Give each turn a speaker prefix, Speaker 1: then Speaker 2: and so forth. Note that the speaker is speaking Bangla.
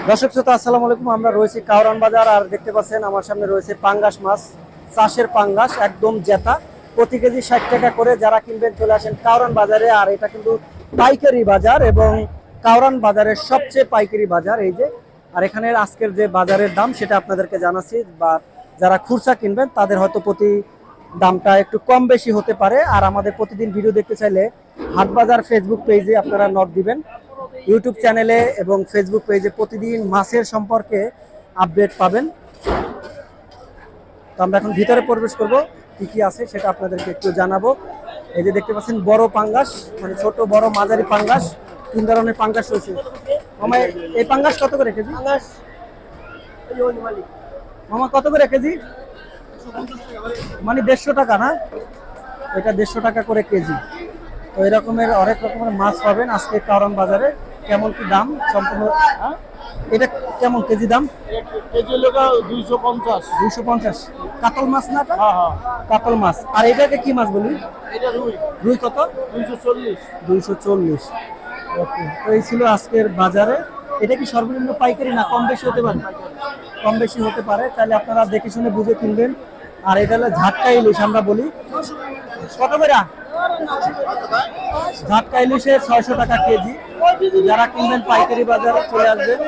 Speaker 1: দর্শক শ্রোতা আসসালামু আলাইকুম। আমরা রয়েছি কাউরান বাজার, আর দেখতে পাচ্ছেন আমার সামনে রয়েছে পাঙ্গাস মাছ, চাষের পাঙ্গাস, একদম জেতা, প্রতি কেজি 60 টাকা করে। যারা কিনবেন চলে আসেন কাউরান বাজারে। আর এটা কিন্তু পাইকারি বাজার এবং কাউরান বাজারের সবচেয়ে পাইকারি বাজার এই যে। আর এখানের আজকের যে বাজারের দাম সেটা আপনাদেরকে জানাচ্ছি, বা যারা খুচরা কিনবেন তাদের হয়তো প্রতি দামটা একটু কম বেশি হতে পারে। আর আমাদের প্রতিদিন ভিডিও দেখতে চাইলে হাটবাজার ফেসবুক পেজে আপনারা নক দিবেন, ইউটিউব চ্যানেলে এবং ফেসবুক পেজে প্রতিদিন মাছের সম্পর্কে আপডেট পাবেন। তো আমরা এখন ভিতরে প্রবেশ করব, কি কি আছে সেটা আপনাদেরকে একটু জানাবো। এই যে দেখতে পাচ্ছেন বড় পাঙ্গাস, মানে ছোট বড় মাঝারি পাঙ্গাস, তিন ধরনের পাঙ্গাস রয়েছে। মামা এই পাঙ্গাস কত করে কেজি? মামা কত করে কেজি? মানে 150 টাকা না? এটা 150 টাকা করে কেজি। তো এরকমের অনেক রকমের মাছ পাবেন আজকে কারণ বাজারে। কেমন কি দাম সম্পূর্ণ, এটা কেমন কেজি দাম?
Speaker 2: কেজি লেখা 250।
Speaker 1: 250 কাতল মাছ না?
Speaker 2: হ্যাঁ হ্যাঁ,
Speaker 1: কাতল মাছ। আর এটাকে কি মাছ বলি?
Speaker 2: এটা রুই
Speaker 1: রুই কত?
Speaker 2: 240।
Speaker 1: 240। ওকে, তো এই ছিল আজকের বাজারে। এটা কি সর্বনিম্ন পাইকারি না কম বেশি হতে পারে? কম বেশি হতে পারে, তাহলে আপনারা দেখে শুনে বুঝে কিনবেন। আর এটা হলো ঝাটকা ইলিশ আমরা বলি। কত করে ঝাটকা ইলিশে? 600 টাকা কেজি। যারা কিনবেন পাইকারি বাজারে চলে আসবেন।